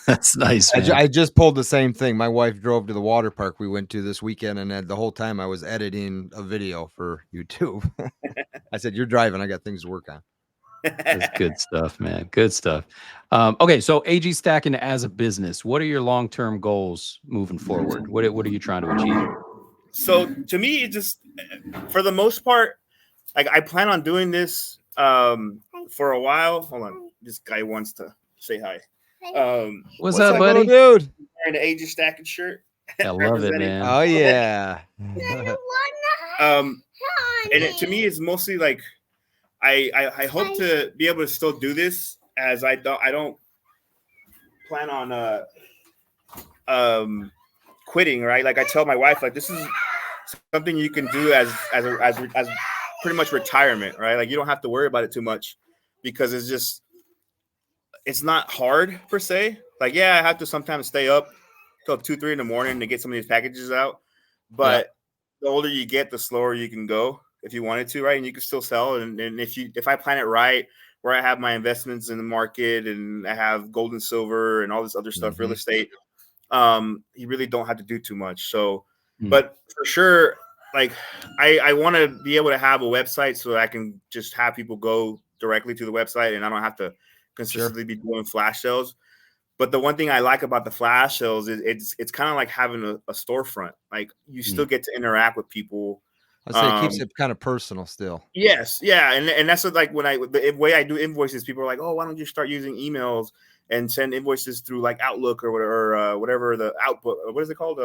[SPEAKER 1] that's nice.
[SPEAKER 2] I just pulled the same thing. My wife drove to the water park we went to this weekend, and the whole time I was editing a video for YouTube. I said, you're driving. I got things to work on.
[SPEAKER 1] That's good stuff, man. Good stuff. Okay, so AG Stacking as a business, what are your long-term goals moving forward? What are you trying to achieve?
[SPEAKER 3] So to me, it just, for the most part, like, I plan on doing this for a while. Hold on, this guy wants to say hi.
[SPEAKER 1] What's up, buddy?
[SPEAKER 2] Dude,
[SPEAKER 3] wearing the AG Stacking shirt.
[SPEAKER 1] I love it, man.
[SPEAKER 2] Oh yeah.
[SPEAKER 3] And to me, it's mostly like, I hope to be able to still do this, as I don't plan on quitting, right? Like I tell my wife, like this is something you can do as pretty much retirement, right? Like you don't have to worry about it too much because it's not hard per se. Like, yeah, I have to sometimes stay up till 2-3 in the morning to get some of these packages out. But the older you get, the slower you can go if you wanted to, right? And you can still sell. And if I plan it right, where I have my investments in the market and I have gold and silver and all this other stuff, real estate, you really don't have to do too much. So, but for sure, like I want to be able to have a website so that I can just have people go directly to the website and I don't have to consistently be doing flash sales. But the one thing I like about the flash sales is it's kind of like having a storefront. Like you still get to interact with people.
[SPEAKER 2] I say it keeps it kind of personal still.
[SPEAKER 3] Yes, yeah, and that's what, like when the way I do invoices, people are like, oh, why don't you start using emails and send invoices through like Outlook or whatever the output. What is it called?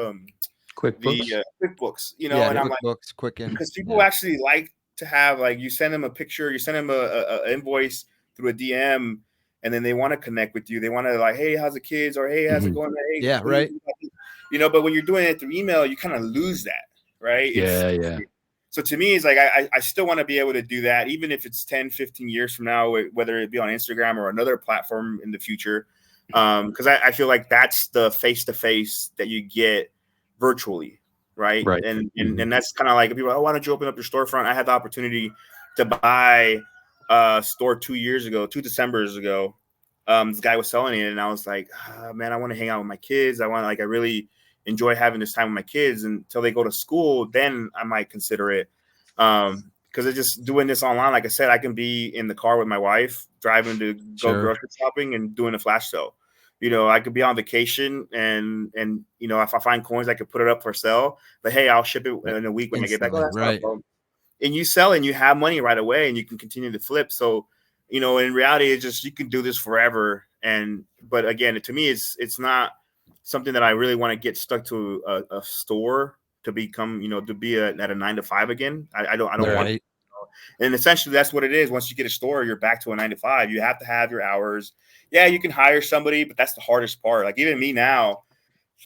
[SPEAKER 1] QuickBooks.
[SPEAKER 3] QuickBooks. You know, and I'm like,
[SPEAKER 2] Quicken,
[SPEAKER 3] because people actually like to have like you send them a picture, you send them a invoice through a DM. And then they want to connect with you. They want to like, hey, how's the kids? Or hey, how's it going? Hey,
[SPEAKER 2] yeah, right.
[SPEAKER 3] You know, but when you're doing it through email, you kind of lose that, right?
[SPEAKER 1] Yeah.
[SPEAKER 3] So to me, it's like I still want to be able to do that, even if it's 10, 15 years from now, whether it be on Instagram or another platform in the future. Because I feel like that's the face-to-face that you get virtually, right? And that's kind of like people are like, oh, why don't you open up your storefront? I had the opportunity to buy store 2 Decembers ago. This guy was selling it and I was like, man, I want to hang out with my kids. I really enjoy having this time with my kids until they go to school. Then I might consider it. Because it's just doing this online. Like I said, I can be in the car with my wife driving to go grocery shopping and doing a flash sale. You know, I could be on vacation and you know, if I find coins, I could put it up for sale. But hey, I'll ship it in a week when I get back. Right. And you sell and you have money right away and you can continue to flip. So, you know, in reality, it's just you can do this forever. But again, to me, it's not something that I really want to get stuck to a store to become, you know, to be at a 9-to-5 again. I don't want it. And essentially, that's what it is. Once you get a store, you're back to a 9-to-5. You have to have your hours. Yeah, you can hire somebody, but that's the hardest part. Like even me now,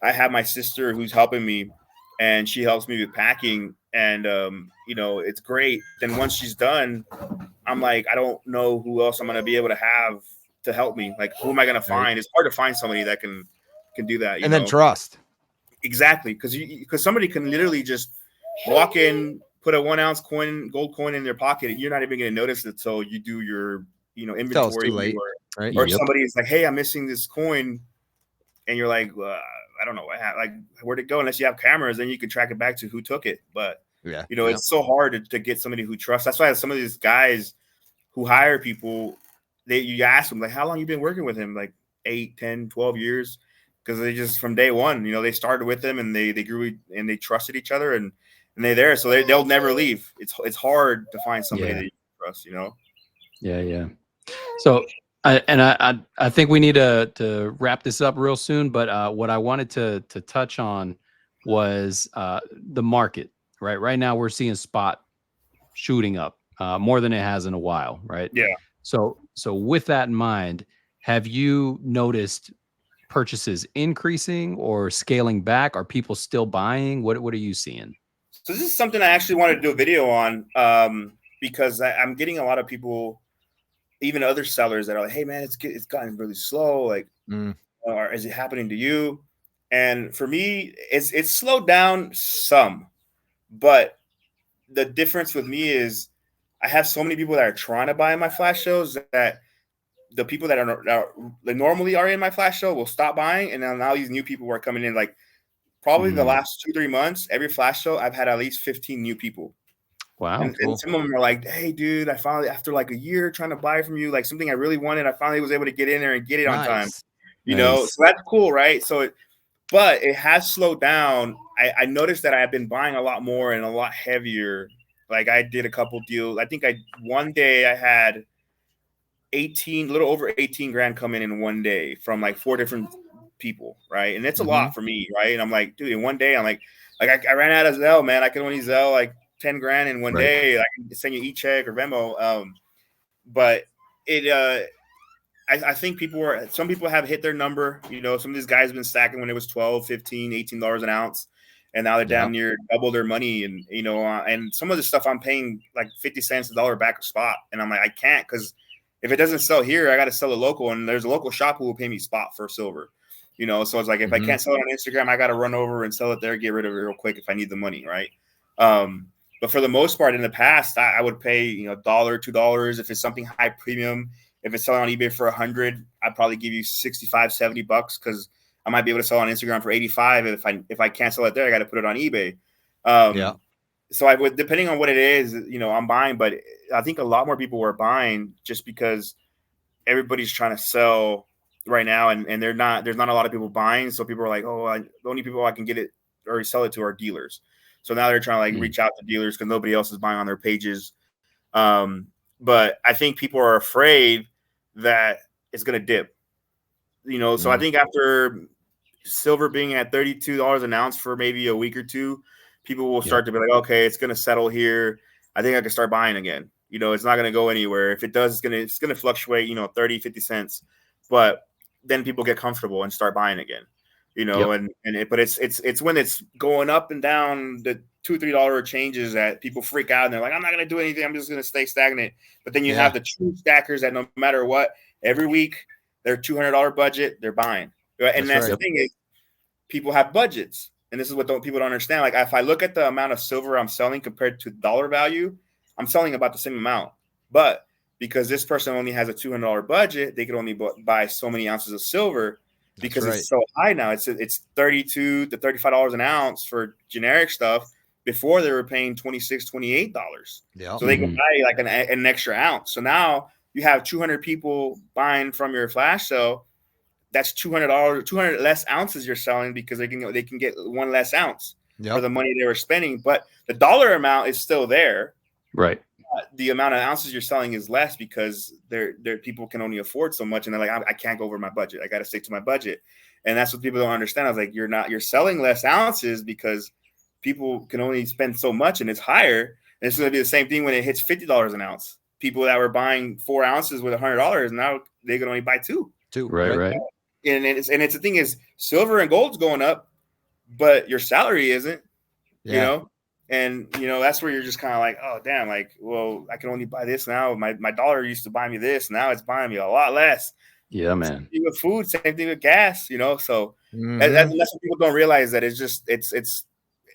[SPEAKER 3] I have my sister who's helping me, and she helps me with packing. And you know, it's great. Then once she's done, I'm like, I don't know who else I'm gonna be able to have to help me. Like, who am I gonna find? It's hard to find somebody that can do that.
[SPEAKER 2] And then trust.
[SPEAKER 3] Exactly, because somebody can literally just walk in, put a 1 ounce gold coin in their pocket, and you're not even gonna notice it until you do your inventory.
[SPEAKER 2] It's too late, right?
[SPEAKER 3] Or somebody is like, hey, I'm missing this coin, and you're like, I don't know where'd it go, unless you have cameras, then you can track it back to who took it. But it's so hard to get somebody who trusts. That's why some of these guys who hire people, you ask them like, how long you been working with him? Like 8, 10, 12 years. Because they just from day one, you know, they started with them and they grew and they trusted each other and they're there. So they'll never leave. It's hard to find somebody that you trust, you know?
[SPEAKER 1] Yeah. So I think we need to wrap this up real soon, but what I wanted to touch on was the market, right? Right now we're seeing spot shooting up more than it has in a while, right?
[SPEAKER 3] Yeah.
[SPEAKER 1] So with that in mind, have you noticed purchases increasing or scaling back? Are people still buying? What are you seeing?
[SPEAKER 3] So this is something I actually wanted to do a video on because I'm getting a lot of people, even other sellers that are like, hey man, it's gotten really slow. Like, or is it happening to you? And for me, it's slowed down some, but the difference with me is I have so many people that are trying to buy my flash shows that the people that normally are in my flash show will stop buying. And now these new people are coming in, like probably the last 2-3 months, every flash show, I've had at least 15 new people.
[SPEAKER 1] Wow.
[SPEAKER 3] And some of them are like, hey dude, I finally, after like a year trying to buy from you, like something I really wanted, I finally was able to get in there and get it on time, you know? So that's cool. Right. So but it has slowed down. I noticed that I have been buying a lot more and a lot heavier. Like I did a couple deals. I think one day I had a little over 18 grand coming in one day from like 4 different people, right? And it's a lot for me, right? And I'm like, dude, in one day, I'm like I ran out of Zelle, man. I can only Zelle like 10 grand in one day. I can send you e-check or Venmo. But I think some people have hit their number. You know, some of these guys have been stacking when it was $12, $15, $18 an ounce. And now they're damn near double their money. And, you know, and some of the stuff I'm paying like 50 cents a dollar back a spot. And I'm like, I can't, because if it doesn't sell here, I got to sell a local. And there's a local shop who will pay me spot for silver. You know, so it's like, if I can't sell it on Instagram, I got to run over and sell it there, get rid of it real quick if I need the money, right? But for the most part, in the past, I would pay, you know, $1, $2 if it's something high premium. If it's selling on eBay for 100, I'd probably give you 65, 70 bucks, because I might be able to sell on Instagram for 85. If I can't sell it there, I got to put it on eBay. So I would, depending on what it is, you know, I'm buying. But I think a lot more people were buying just because everybody's trying to sell right now, and there's not a lot of people buying. So people are like, oh, the only people I can get it or sell it to are dealers. So now they're trying to like reach out to dealers because nobody else is buying on their pages. But I think people are afraid that it's going to dip, you know. So I think after silver being at $32 an ounce for maybe a week or two, people will start to be like, okay, it's going to settle here. I think I can start buying again. You know, it's not going to go anywhere. If it does, it's going to fluctuate, you know, 30, 50 cents. But then people get comfortable and start buying again, you know, but it's when it's going up and down the $2, $3 changes that people freak out and they're like, I'm not going to do anything. I'm just going to stay stagnant. But then you have the true stackers that no matter what, every week, their $200 budget, they're buying. And that's the thing is, people have budgets. And this is what people don't understand. Like, if I look at the amount of silver I'm selling compared to dollar value, I'm selling about the same amount. But because this person only has a $200 budget, they could only buy so many ounces of silver because it's so high now. It's $32 to $35 an ounce for generic stuff. Before they were paying $26, $28. So they can buy like an extra ounce. So now you have 200 people buying from your flash sale. That's $200, 200 less ounces you're selling because they can get one less ounce for the money they were spending. But the dollar amount is still there.
[SPEAKER 1] Right.
[SPEAKER 3] The amount of ounces you're selling is less because people can only afford so much. And they're like, I can't go over my budget. I got to stick to my budget. And that's what people don't understand. I was like, you're selling less ounces because people can only spend so much and it's higher. And it's going to be the same thing when it hits $50 an ounce. People that were buying 4 ounces with $100, now they can only buy two.
[SPEAKER 1] Right.
[SPEAKER 3] And it's the thing is, silver and gold's going up, but your salary isn't, you know? And, you know, that's where you're just kind of like, oh, damn, like, well, I can only buy this now. My dollar used to buy me this. Now it's buying me a lot less.
[SPEAKER 1] Yeah, man.
[SPEAKER 3] Same thing with food, same thing with gas, you know? So that's what people don't realize, that it's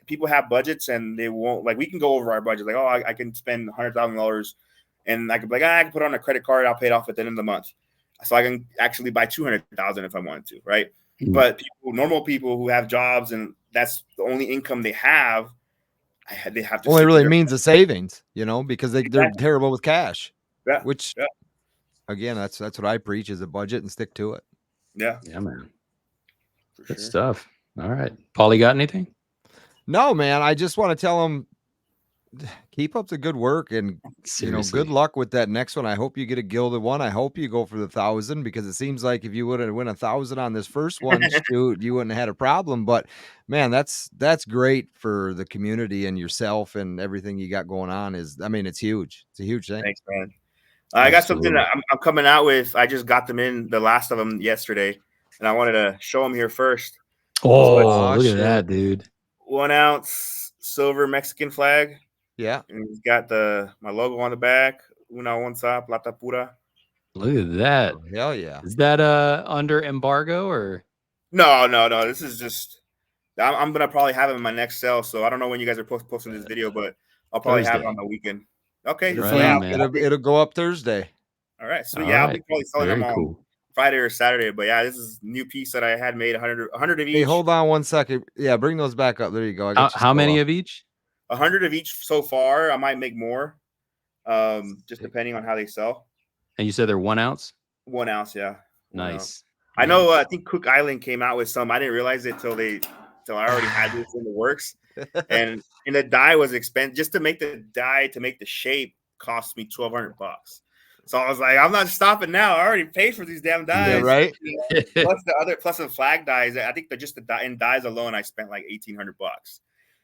[SPEAKER 3] people have budgets and they won't, like, we can go over our budget. Like, oh, I can spend $100,000 and I can be like, I can put it on a credit card. I'll pay it off at the end of the month. So I can actually buy $200,000 if I wanted to. Right. But normal people who have jobs and that's the only income they have, they have to.
[SPEAKER 2] Well, it really means the savings, you know, because they're terrible with cash. Which, again, that's what I preach, is a budget and stick to it.
[SPEAKER 3] Yeah,
[SPEAKER 1] man. Good stuff. All right, Paulie, got anything?
[SPEAKER 2] No, man. I just want to tell them, keep up the good work, and
[SPEAKER 1] Seriously,
[SPEAKER 2] good luck with that next one. I hope you get a gilded one. I hope you go for the 1,000, because it seems like if you would have won 1,000 on this first one, shoot, you wouldn't have had a problem. But man, that's great for the community and yourself and everything you got going on. It's huge. It's a huge thing.
[SPEAKER 3] Thanks, man. I got something that I'm coming out with. I just got them in, the last of them, yesterday, and I wanted to show them here first.
[SPEAKER 1] Oh, look at that, dude!
[SPEAKER 3] 1 ounce silver Mexican flag.
[SPEAKER 2] Yeah,
[SPEAKER 3] and it's got my logo on the back. Una onza plata pura.
[SPEAKER 1] Look at that!
[SPEAKER 2] Oh, hell yeah!
[SPEAKER 1] Is that under embargo or?
[SPEAKER 3] No. This is just. I'm gonna probably have it in my next sale. So I don't know when you guys are posting this video, but I'll probably have it on the weekend. Okay,
[SPEAKER 2] it'll go up Thursday.
[SPEAKER 3] All right, so I'll be probably selling them on Friday or Saturday. But yeah, this is a new piece that I had made 100 of each.
[SPEAKER 2] Hey, hold on 1 second. Yeah, bring those back up. There you go.
[SPEAKER 1] How many of each?
[SPEAKER 3] 100 of each so far. I might make more, just depending on how they sell.
[SPEAKER 1] And you said they're 1 ounce?
[SPEAKER 3] 1 ounce, yeah.
[SPEAKER 1] Nice.
[SPEAKER 3] I know. I think Cook Island came out with some. I didn't realize it till I already had this in the works. And the dye was expensive. Just to make the dye, to make the shape, cost me $1,200. So I was like, I'm not stopping now. I already paid for these damn dyes.
[SPEAKER 2] Yeah, right.
[SPEAKER 3] plus the flag dyes. I think just the dye in dyes alone, I spent like $1,800.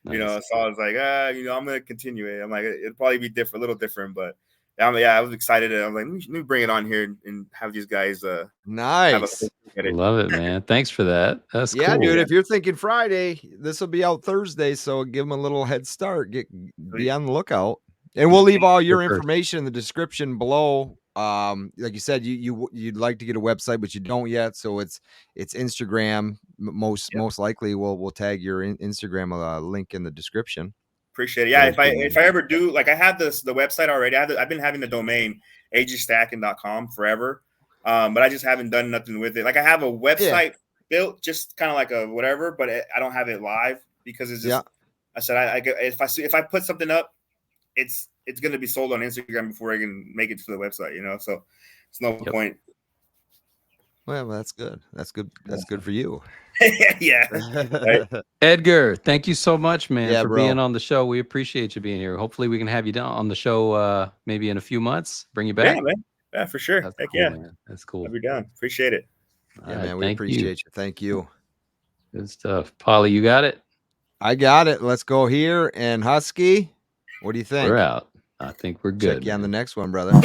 [SPEAKER 3] Nice. You know, so I was like, I'm gonna continue it. I'm like, it'll probably be a little different, but I was excited. I was like, let me bring it on here and have these guys.
[SPEAKER 2] Nice.
[SPEAKER 1] Love it, man. Thanks for that. That's
[SPEAKER 2] yeah,
[SPEAKER 1] cool.
[SPEAKER 2] dude. If you're thinking Friday, this will be out Thursday, so give them a little head start. Be on the lookout, and we'll leave all your information in the description below. Like you said, you'd like to get a website, but you don't yet. So it's Instagram. Most likely, we'll tag your Instagram link in the description.
[SPEAKER 3] Appreciate it. Yeah, if I ever do, like I have the website already. I've been having the domain agstacking.com forever, but I just haven't done nothing with it. Like I have a website built, just kind of like a whatever, but I don't have it live because it's just. I said if I put something up, it's going to be sold on Instagram before I can make it to the website. So it's no point.
[SPEAKER 2] Well, that's good. That's good. That's good for you.
[SPEAKER 3] yeah. Right.
[SPEAKER 1] Edgar, thank you so much, man, for
[SPEAKER 2] bro.
[SPEAKER 1] being on the show. We appreciate you being here. Hopefully we can have you down on the show maybe in a few months. Bring you back.
[SPEAKER 3] Yeah, man. Yeah, for sure.
[SPEAKER 1] That's
[SPEAKER 3] Heck
[SPEAKER 1] cool,
[SPEAKER 3] yeah.
[SPEAKER 1] Man. That's cool.
[SPEAKER 3] I'll be down. Appreciate it.
[SPEAKER 2] Yeah, man. We appreciate you. Thank you.
[SPEAKER 1] Good stuff. Pauly, you got it?
[SPEAKER 2] I got it. Let's go here. And Husky, what do you think?
[SPEAKER 1] We're out. I think we're good.
[SPEAKER 2] Check you on the next one, brother.